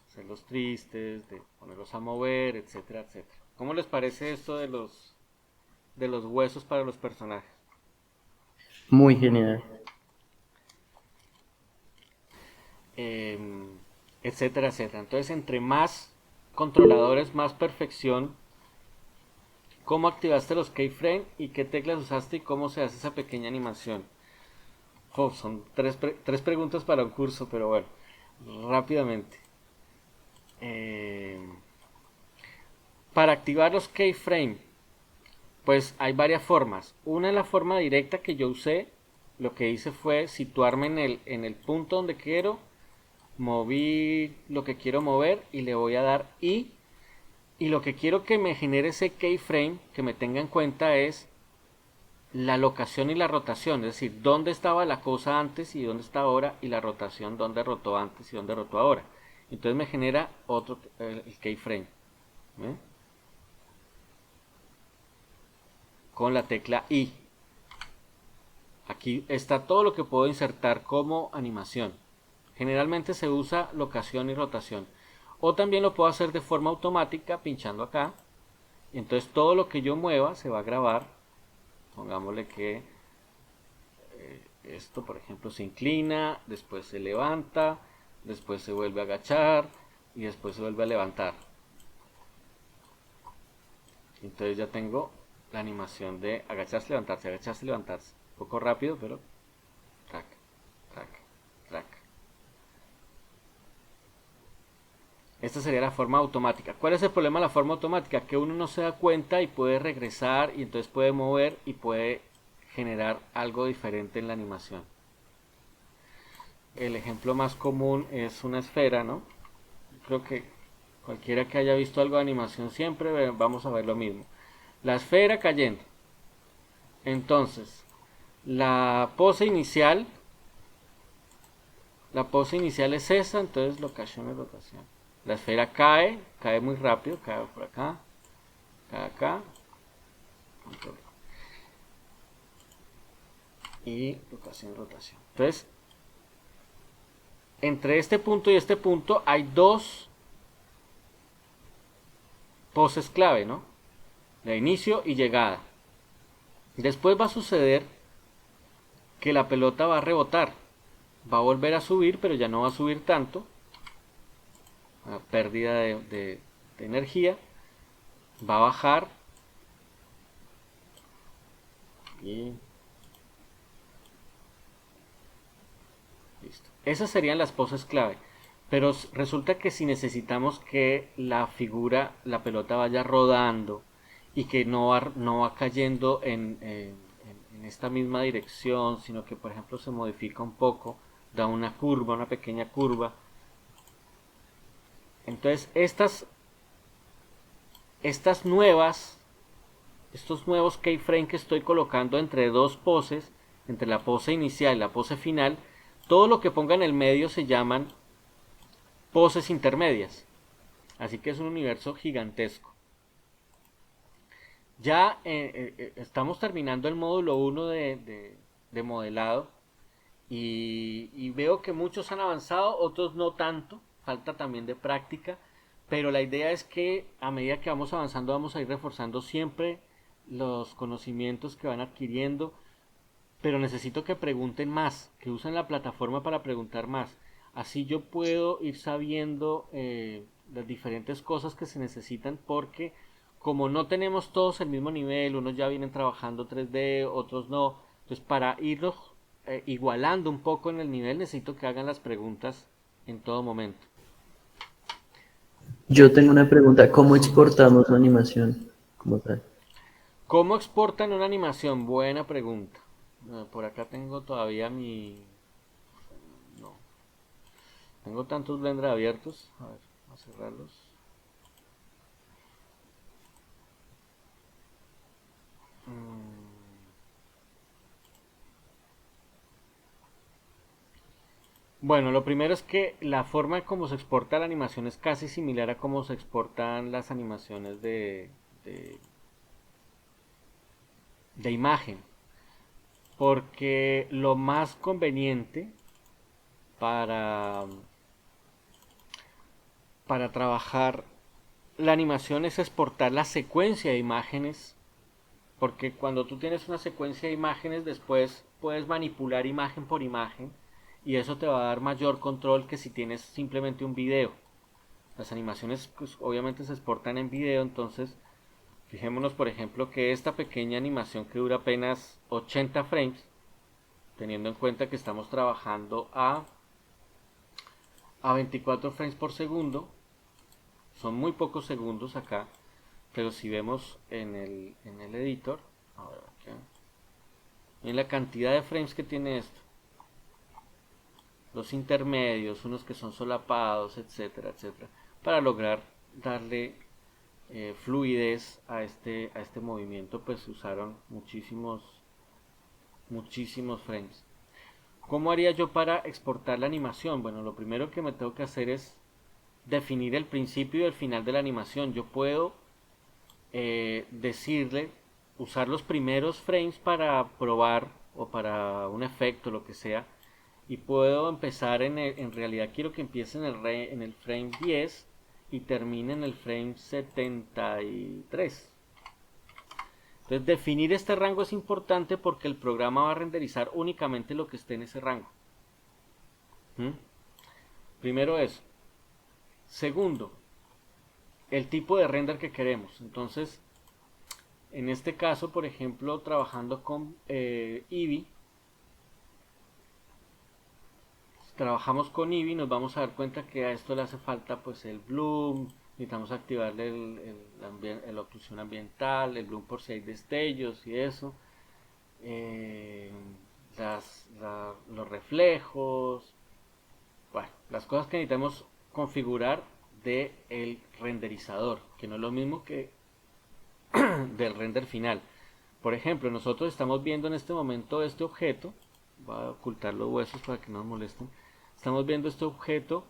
Hacerlos tristes, de ponerlos a mover, etcétera, etcétera. ¿Cómo les parece esto de los huesos para los personajes? Muy genial. Etcétera, etcétera. Entonces, entre más controladores, más perfección. ¿Cómo activaste los keyframe y qué teclas usaste y cómo se hace esa pequeña animación? Son tres preguntas para un curso, pero bueno, rápidamente. Para activar los keyframe, pues hay varias formas. Una es la forma directa que yo usé. Lo que hice fue situarme en el punto donde quiero, moví lo que quiero mover y le voy a dar I. Y lo que quiero que me genere ese keyframe, que me tenga en cuenta, es la locación y la rotación. Es decir, dónde estaba la cosa antes y dónde está ahora, y la rotación, dónde rotó antes y dónde rotó ahora. Entonces me genera otro, el keyframe. ¿Ve? Con la tecla I. Aquí está todo lo que puedo insertar como animación. Generalmente se usa locación y rotación. O también lo puedo hacer de forma automática pinchando acá. Y entonces todo lo que yo mueva se va a grabar. Pongámosle que esto, por ejemplo, se inclina, después se levanta, después se vuelve a agachar y después se vuelve a levantar. Entonces ya tengo la animación de agacharse, levantarse. Un poco rápido, pero track, track, track. Esta sería la forma automática. ¿Cuál es el problema de la forma automática? Que uno no se da cuenta y puede regresar y entonces puede mover y puede generar algo diferente en la animación. El ejemplo más común es una esfera, ¿no? Creo que cualquiera que haya visto algo de animación siempre vamos a ver lo mismo. La esfera cayendo. Entonces, la pose inicial es esa, entonces locación y rotación. La esfera cae muy rápido, cae por acá, cae acá, control. Y locación y rotación. Entonces, entre este punto y este punto hay dos poses clave, ¿no? De inicio y llegada. Después va a suceder que la pelota va a rebotar, va a volver a subir, pero ya no va a subir tanto, una pérdida de energía, va a bajar y listo. Esas serían las poses clave. Pero resulta que si necesitamos que la figura, la pelota vaya rodando y que no va cayendo en esta misma dirección, sino que por ejemplo se modifica un poco, da una curva, una pequeña curva. Entonces estos nuevos keyframes que estoy colocando entre dos poses, entre la pose inicial y la pose final, todo lo que ponga en el medio se llaman poses intermedias. Así que es un universo gigantesco. Ya estamos terminando el módulo 1 de modelado y veo que muchos han avanzado, otros no tanto, falta también de práctica, pero la idea es que a medida que vamos avanzando vamos a ir reforzando siempre los conocimientos que van adquiriendo, pero necesito que pregunten más, que usen la plataforma para preguntar más. Así yo puedo ir sabiendo las diferentes cosas que se necesitan porque como no tenemos todos el mismo nivel, unos ya vienen trabajando 3D, otros no, entonces para irlos igualando un poco en el nivel necesito que hagan las preguntas en todo momento. Yo tengo una pregunta, ¿cómo exportamos la animación como tal? ¿Cómo exportan una animación? Buena pregunta. Por acá tengo todavía mi... No. Tengo tantos Blender abiertos. A ver, vamos a cerrarlos. Bueno, lo primero es que la forma en cómo se exporta la animación es casi similar a cómo se exportan las animaciones de imagen. Porque lo más conveniente para, para trabajar la animación es exportar la secuencia de imágenes. Porque cuando tú tienes una secuencia de imágenes, después puedes manipular imagen por imagen y eso te va a dar mayor control que si tienes simplemente un video. Las animaciones pues, obviamente se exportan en video, entonces fijémonos por ejemplo que esta pequeña animación que dura apenas 80 frames, teniendo en cuenta que estamos trabajando a 24 frames por segundo, son muy pocos segundos acá, pero si vemos en el editor, a ver, aquí, en la cantidad de frames que tiene esto, los intermedios, unos que son solapados, etcétera, etcétera, para lograr darle fluidez a este movimiento, pues usaron muchísimos frames. ¿Cómo haría yo para exportar la animación? Bueno, lo primero que me tengo que hacer es definir el principio y el final de la animación. Yo puedo decirle, usar los primeros frames para probar o para un efecto, lo que sea, y puedo empezar en realidad quiero que empiece en el frame 10 y termine en el frame 73. Entonces definir este rango es importante porque el programa va a renderizar únicamente lo que esté en ese rango. Primero eso. Segundo, el tipo de render que queremos. Entonces, En este caso, por ejemplo, trabajando con Eevee, trabajamos con Eevee, nos vamos a dar cuenta que a esto le hace falta pues el bloom, necesitamos activarle la oclusión ambiental, el bloom por si hay destellos y eso, eh, los reflejos, bueno, las cosas que necesitamos configurar del renderizador, que no es lo mismo que del render final. Por ejemplo, nosotros estamos viendo en este momento este objeto, voy a ocultar los huesos para que no nos molesten. Estamos viendo este objeto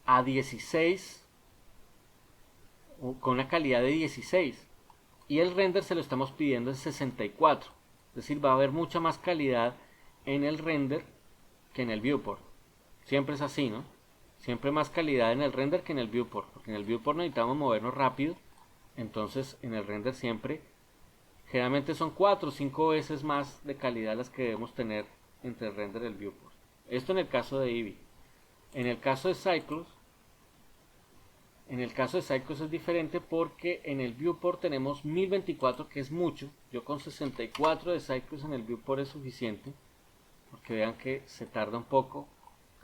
a 16, con una calidad de 16, y el render se lo estamos pidiendo en 64. Es decir, va a haber mucha más calidad en el render que en el viewport. Siempre es así, ¿no? Siempre más calidad en el render que en el viewport, porque en el viewport necesitamos movernos rápido. Entonces en el render siempre, generalmente son 4 o 5 veces más de calidad las que debemos tener entre el render y el viewport. Esto en el caso de Eevee. En el caso de Cyclops, es diferente porque en el viewport tenemos 1024, que es mucho. Yo con 64 de Cyclops en el viewport es suficiente, porque vean que se tarda un poco,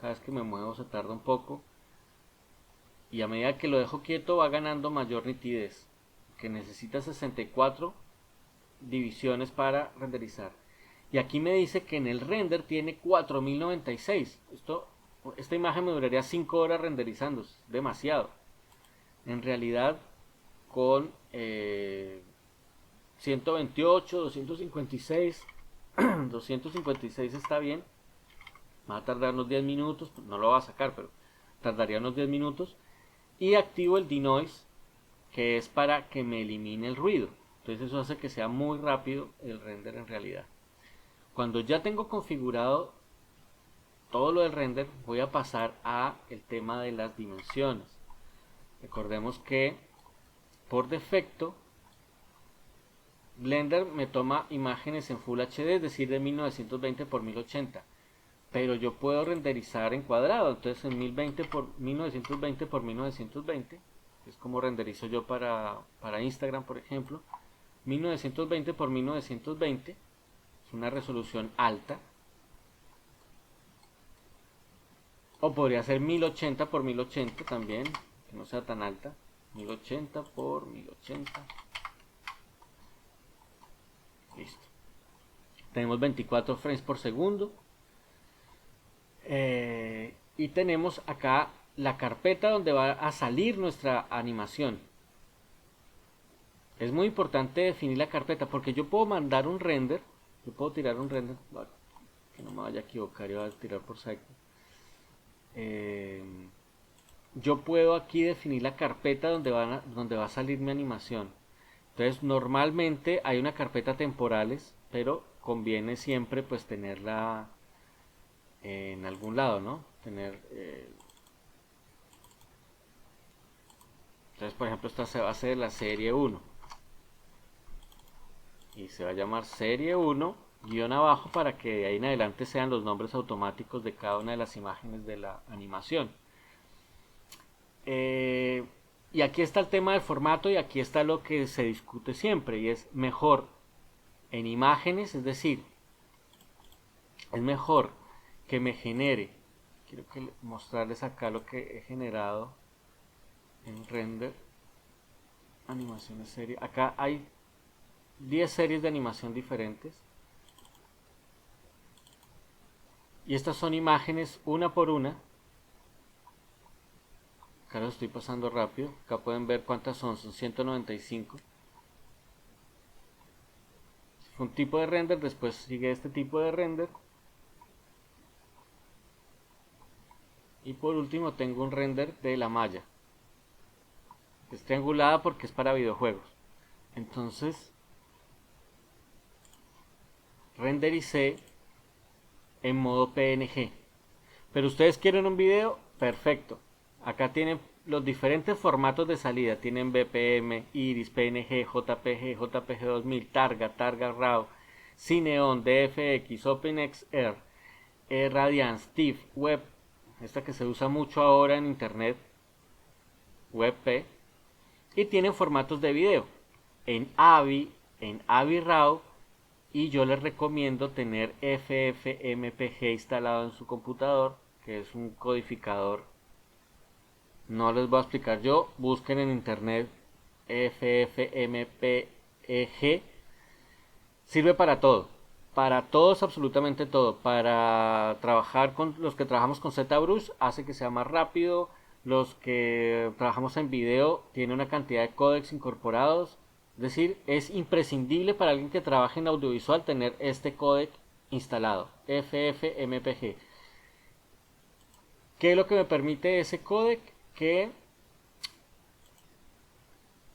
cada vez que me muevo se tarda un poco, y a medida que lo dejo quieto va ganando mayor nitidez, que necesita 64 divisiones para renderizar. Y aquí me dice que en el render tiene 4096. Esta imagen me duraría 5 horas renderizando, es demasiado. En realidad con 128, 256 256 está bien. Va a tardar unos 10 minutos, no lo va a sacar, pero tardaría unos 10 minutos. Y activo el denoise, que es para que me elimine el ruido. Entonces eso hace que sea muy rápido el render en realidad. Cuando ya tengo configurado todo lo del render, voy a pasar a el tema de las dimensiones. Recordemos que por defecto Blender me toma imágenes en Full HD, es decir, de 1920 x 1080. Pero yo puedo renderizar en cuadrado, entonces en 1920 x 1920, que es como renderizo yo para Instagram, por ejemplo. 1920 x 1920 es una resolución alta, o podría ser 1080 x 1080 también, que no sea tan alta. 1080 x 1080, listo. Tenemos 24 frames por segundo. Y tenemos acá la carpeta donde va a salir nuestra animación. Es muy importante definir la carpeta, porque yo puedo mandar un render, yo puedo tirar un render, que no me vaya a equivocar, yo voy a tirar por cycle. Yo puedo aquí definir la carpeta donde va a salir mi animación. Entonces normalmente hay una carpeta temporales, pero conviene siempre pues tenerla en algún lado, ¿no? Entonces, por ejemplo, esta se va a hacer la serie 1 y se va a llamar serie 1 guión abajo, para que de ahí en adelante sean los nombres automáticos de cada una de las imágenes de la animación. Y aquí está el tema del formato, y aquí está lo que se discute siempre, y es mejor en imágenes, es decir, es mejor que me genere, quiero mostrarles acá lo que he generado en render, animaciones serie. Acá hay 10 series de animación diferentes, y estas son imágenes una por una. Acá lo estoy pasando rápido, acá pueden ver cuántas son 195. Fue un tipo de render, después sigue este tipo de render, y por último tengo un render de la malla. Es triangulada porque es para videojuegos. Entonces rendericé en modo PNG. Pero ustedes quieren un video, perfecto. Acá tienen los diferentes formatos de salida. Tienen BPM, Iris, PNG, JPG, JPG 2000, Targa, Targa RAW, Cineon, DFX, OpenXR, Radiance, TIFF, Web, esta que se usa mucho ahora en internet, WebP, y tienen formatos de video. en Avi Raw, y yo les recomiendo tener FFmpeg instalado en su computador, que es un codificador. No les voy a explicar yo, busquen en internet FFmpeg. Sirve para todo, para todos, absolutamente todo. Para trabajar con los que trabajamos con ZBrush, hace que sea más rápido. Los que trabajamos en video, tiene una cantidad de códecs incorporados. Es decir, es imprescindible para alguien que trabaje en audiovisual tener este códec instalado, FFmpeg. ¿Qué es lo que me permite ese códec? Que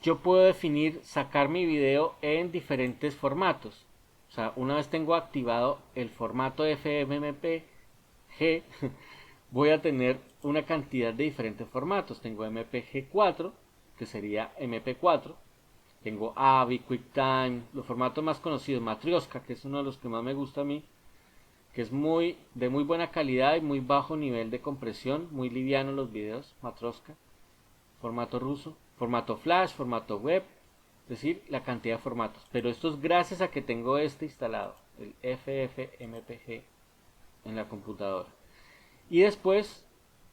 yo puedo definir, sacar mi video en diferentes formatos. O sea, una vez tengo activado el formato FFmpeg, voy a tener una cantidad de diferentes formatos. Tengo MPG4, que sería MP4. Tengo AVI, QuickTime, los formatos más conocidos. Matryoshka, que es uno de los que más me gusta a mí, que es de muy buena calidad y muy bajo nivel de compresión, muy liviano los videos. Matryoshka, formato ruso, formato flash, formato web, es decir, la cantidad de formatos. Pero esto es gracias a que tengo este instalado, el FFmpeg, en la computadora. Y después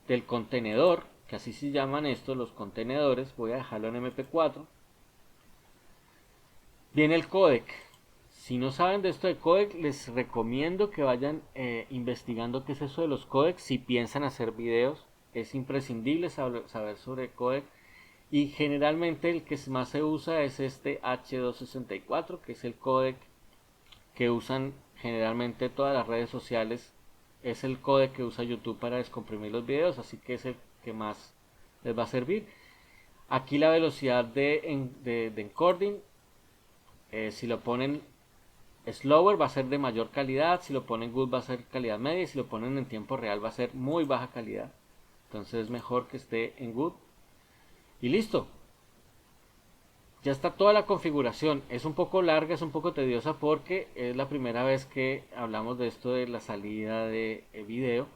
del contenedor, que así se llaman estos, los contenedores, voy a dejarlo en MP4. Viene el códec. Si no saben de esto de códec, les recomiendo que vayan investigando qué es eso de los códecs. Si piensan hacer videos, es imprescindible saber sobre códec. Y generalmente el que más se usa es este H264, que es el códec que usan generalmente todas las redes sociales. Es el códec que usa YouTube para descomprimir los videos, así que es el que más les va a servir. Aquí la velocidad de encoding, si lo ponen slower va a ser de mayor calidad, si lo ponen good va a ser calidad media, y si lo ponen en tiempo real va a ser muy baja calidad. Entonces es mejor que esté en good. Y listo. Ya está toda la configuración. Es un poco larga, es un poco tediosa porque es la primera vez que hablamos de esto de la salida de video.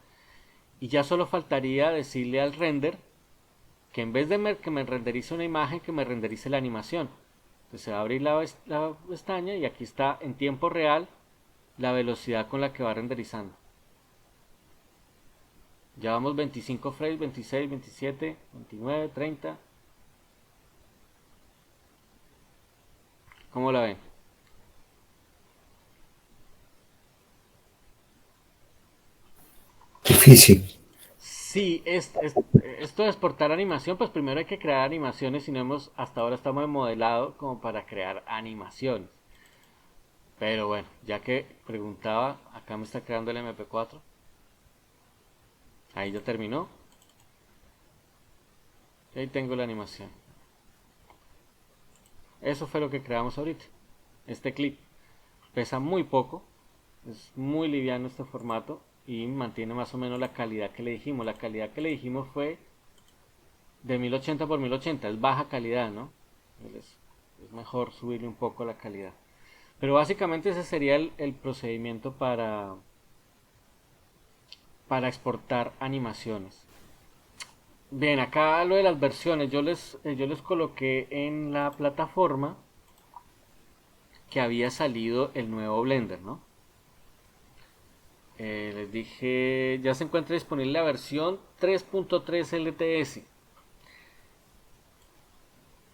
Y ya solo faltaría decirle al render que en vez de que me renderice una imagen, que me renderice la animación. Entonces se va a abrir la pestaña y aquí está en tiempo real la velocidad con la que va renderizando. Ya vamos 25 frames, 26, 27, 29, 30. ¿Cómo la ven? Difícil. Sí, esto de exportar animación, pues primero hay que crear animaciones y hasta ahora estamos en modelado como para crear animaciones. Pero bueno, ya que preguntaba, acá me está creando el MP4. Ahí ya terminó. Y ahí tengo la animación. Eso fue lo que creamos ahorita. Este clip pesa muy poco, es muy liviano este formato y mantiene más o menos la calidad que le dijimos. La calidad que le dijimos fue de 1080 por 1080, es baja calidad, ¿no? Es mejor subirle un poco la calidad. Pero básicamente ese sería el procedimiento para exportar animaciones. Bien, acá lo de las versiones, yo les coloqué en la plataforma que había salido el nuevo Blender, ¿no? Les dije, ya se encuentra disponible la versión 3.3 LTS.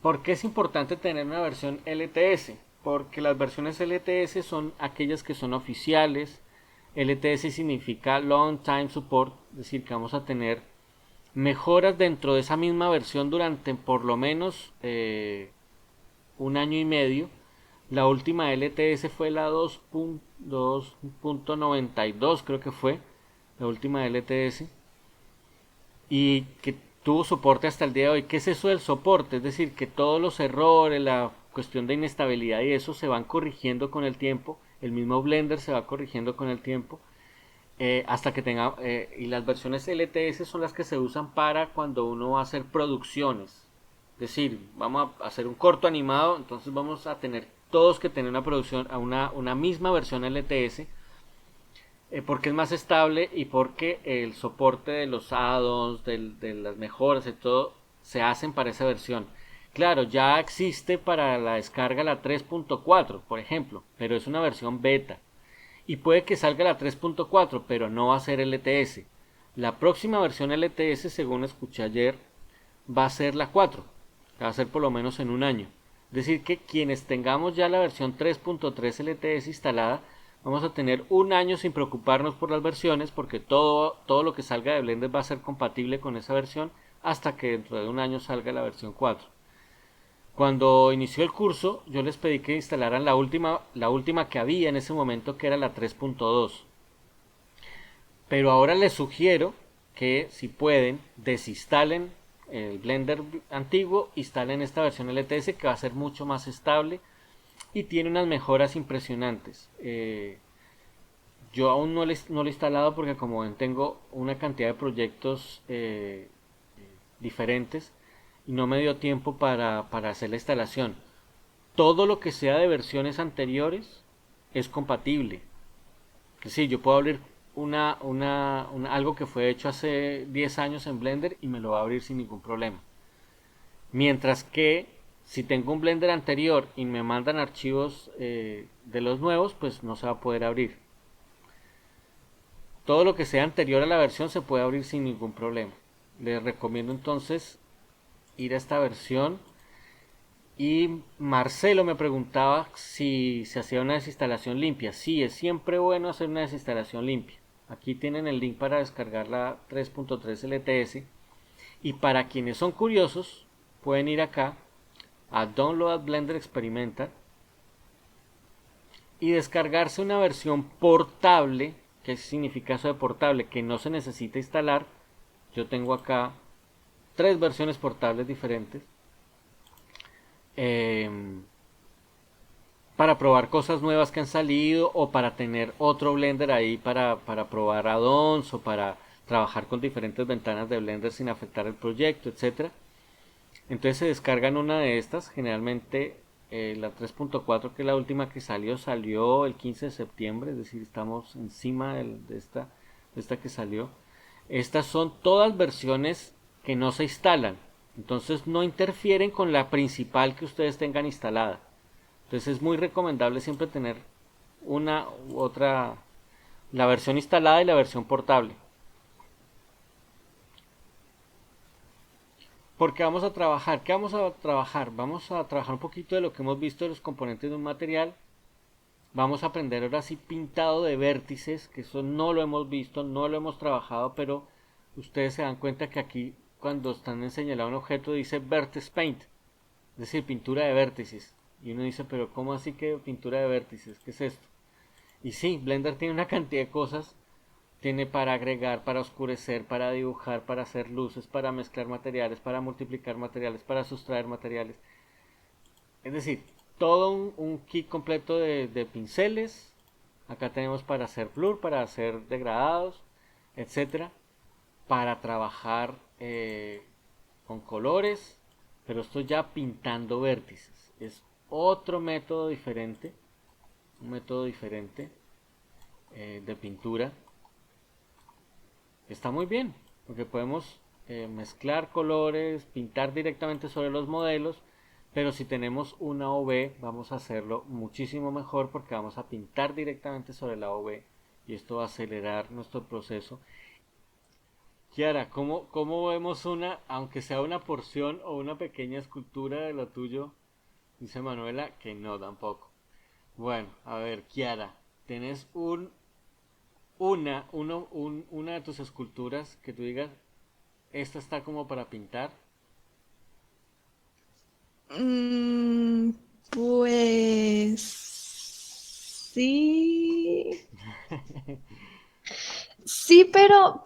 ¿Por qué es importante tener una versión LTS? Porque las versiones LTS son aquellas que son oficiales. LTS significa Long Time Support, es decir, que vamos a tener mejoras dentro de esa misma versión durante por lo menos un año y medio. La última LTS fue la 2.92, creo que fue la última LTS, y que tuvo soporte hasta el día de hoy. ¿Qué es eso del soporte? Es decir, que todos los errores, la cuestión de inestabilidad y eso se van corrigiendo con el tiempo. El mismo Blender se va corrigiendo con el tiempo. Hasta que tenga, y las versiones LTS son las que se usan para cuando uno va a hacer producciones. Es decir, vamos a hacer un corto animado, entonces vamos a tener todos que tener una producción a una misma versión LTS, porque es más estable y porque el soporte de los add-ons, de las mejoras y todo, se hacen para esa versión. Claro, ya existe para la descarga la 3.4, por ejemplo, pero es una versión beta. Y puede que salga la 3.4, pero no va a ser LTS. La próxima versión LTS, según escuché ayer, va a ser la 4, que va a ser por lo menos en un año. Es decir, que quienes tengamos ya la versión 3.3 LTS instalada, vamos a tener un año sin preocuparnos por las versiones, porque todo lo que salga de Blender va a ser compatible con esa versión hasta que dentro de un año salga la versión 4. Cuando inició el curso, yo les pedí que instalaran la última que había en ese momento, que era la 3.2. Pero ahora les sugiero que, si pueden, desinstalen el Blender antiguo, instalen esta versión LTS, que va a ser mucho más estable y tiene unas mejoras impresionantes. Yo aún no lo he instalado porque, como ven, tengo una cantidad de proyectos diferentes y no me dio tiempo para hacer la instalación. Todo lo que sea de versiones anteriores es compatible. Es decir, yo puedo abrir algo que fue hecho hace 10 años en Blender y me lo va a abrir sin ningún problema. Mientras que si tengo un Blender anterior y me mandan archivos de los nuevos, pues no se va a poder abrir. Todo lo que sea anterior a la versión se puede abrir sin ningún problema. Les recomiendo entonces ir a esta versión. Y Marcelo me preguntaba si se hacía una desinstalación limpia. Sí, es siempre bueno hacer una desinstalación limpia. Aquí tienen el link para descargar la 3.3 LTS. Y para quienes son curiosos, pueden ir acá a Download Blender Experimental y descargarse una versión portable. ¿Qué significa eso de portable? Que no se necesita instalar. Yo tengo acá 3 versiones portables diferentes. Eh, para probar cosas nuevas que han salido, o para tener otro Blender ahí para probar add-ons, o para trabajar con diferentes ventanas de Blender sin afectar el proyecto, etcétera. Entonces se descargan una de estas, generalmente la 3.4, que es la última que salió el 15 de septiembre, es decir, estamos encima de esta que salió. Estas son todas versiones que no se instalan, entonces no interfieren con la principal que ustedes tengan instalada. Entonces es muy recomendable siempre tener una u otra, la versión instalada y la versión portable. Porque vamos a trabajar, ¿qué vamos a trabajar? Vamos a trabajar un poquito de lo que hemos visto de los componentes de un material. Vamos a aprender ahora sí pintado de vértices, que eso no lo hemos visto, no lo hemos trabajado, pero ustedes se dan cuenta que aquí, cuando están en señalar un objeto, dice Vertex Paint, es decir, pintura de vértices. Y uno dice, pero ¿cómo así que pintura de vértices? ¿Qué es esto? Y sí, Blender tiene una cantidad de cosas. Tiene para agregar, para oscurecer, para dibujar, para hacer luces, para mezclar materiales, para multiplicar materiales, para sustraer materiales. Es decir, todo un kit completo de pinceles. Acá tenemos para hacer blur, para hacer degradados, etcétera. Para trabajar con colores. Pero esto ya pintando vértices. Es otro método diferente. Un método diferente de pintura. Está muy bien, porque podemos mezclar colores, pintar directamente sobre los modelos, pero si tenemos una OV vamos a hacerlo muchísimo mejor, porque vamos a pintar directamente sobre la OV y esto va a acelerar nuestro proceso. Kiara, ¿cómo vemos aunque sea una porción o una pequeña escultura de lo tuyo? Dice Manuela que no, tampoco. Bueno, a ver, Kiara, tenés una de tus esculturas que tú digas, esta está como para pintar. Mm, pues sí, sí, pero,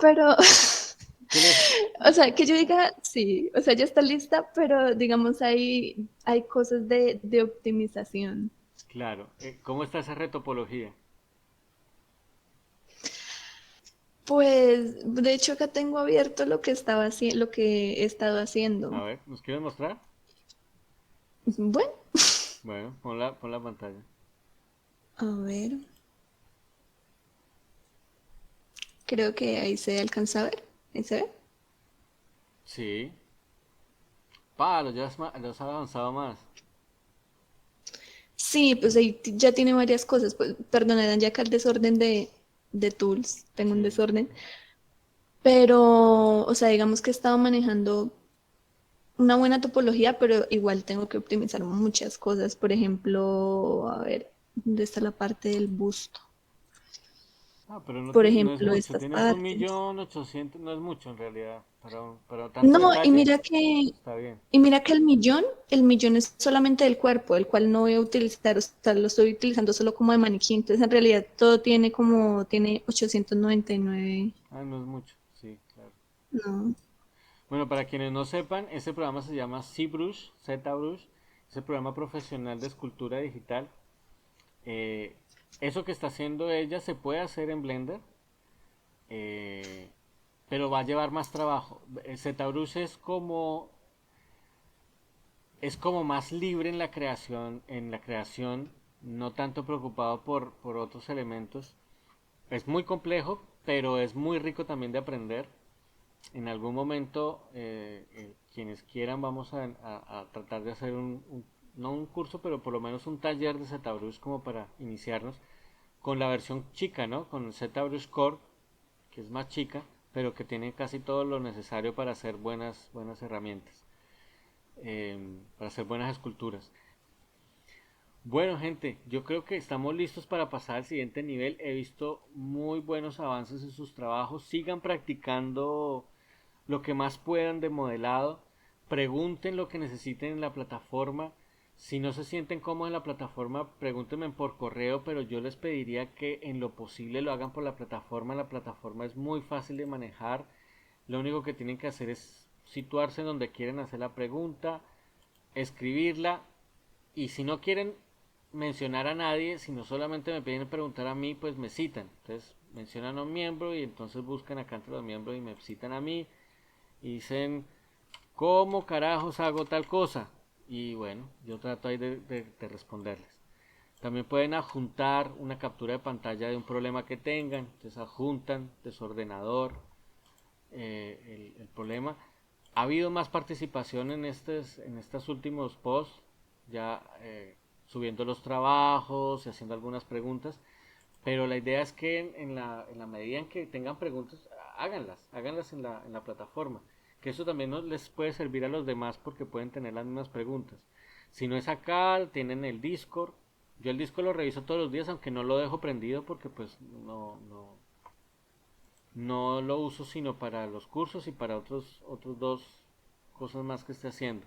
Tienes, o sea, que yo diga, sí, o sea, ya está lista, pero digamos, hay cosas de optimización. claro, ¿cómo está esa retopología? Pues, de hecho, acá tengo abierto lo que he estado A haciendo. ver, ¿nos quieres mostrar? Bueno, Bueno, pon la pantalla. a ver, creo que ahí se alcanza a ver, ahí se ve. Sí, los has avanzado más. Sí, pues ahí ya tiene varias cosas. Pues, perdonarán ya acá el desorden de tools, tengo un Sí. desorden. Pero, o sea, digamos que he estado manejando una buena topología, pero igual tengo que optimizar muchas cosas. Por ejemplo, a ver, ¿dónde está la parte del busto? Ah, pero no, Por no es ejemplo, mucho. estas Tienes un partes. millón ochocientos, no es mucho en realidad. Para tanto No, detalle, está bien. y mira que el millón es solamente del cuerpo, el cual no voy a utilizar, o sea, lo estoy utilizando solo como de maniquí. Entonces, en realidad, todo tiene 899. Ah, no es mucho, sí, claro. No. Bueno, para quienes no sepan, este programa se llama ZBrush, ZBrush, es el programa profesional de escultura digital. Eh, Eso que está haciendo ella se puede hacer en Blender, eh, pero va a llevar más trabajo. ZBrush es como más libre en la creación, no tanto preocupado por otros elementos. Es muy complejo, pero es muy rico también de aprender. En algún momento, quienes quieran, vamos a tratar de hacer no un curso, pero por lo menos un taller de ZBrush como para iniciarnos con la versión chica, ¿no? Con el ZBrush Core, que es más chica, pero que tiene casi todo lo necesario para hacer buenas herramientas, para hacer buenas esculturas. Bueno, gente, yo creo que estamos listos para pasar al siguiente nivel. He visto muy buenos avances en sus trabajos. Sigan practicando lo que más puedan de modelado. Pregunten lo que necesiten en la plataforma. Si no se sienten cómodos en la plataforma, pregúntenme por correo, pero yo les pediría que en lo posible lo hagan por la plataforma. La plataforma es muy fácil de manejar. Lo único que tienen que hacer es situarse en donde quieren hacer la pregunta, escribirla, y si no quieren mencionar a nadie, sino solamente me piden preguntar a mí, pues me citan. Entonces mencionan a un miembro y entonces buscan acá entre los miembros y me citan a mí y dicen, ¿cómo carajos hago tal cosa? Y bueno, yo trato ahí de responderles. También pueden adjuntar una captura de pantalla de un problema que tengan. Entonces adjuntan de su ordenador el problema. Ha habido más participación en estos últimos posts, ya subiendo los trabajos y haciendo algunas preguntas. Pero la idea es que en la medida en que tengan preguntas, háganlas en la plataforma. Que eso también les puede servir a los demás porque pueden tener las mismas preguntas. Si no es acá, tienen el Discord. Yo el Discord lo reviso todos los días, aunque no lo dejo prendido porque pues no lo uso sino para los cursos y para otros dos cosas más que esté haciendo.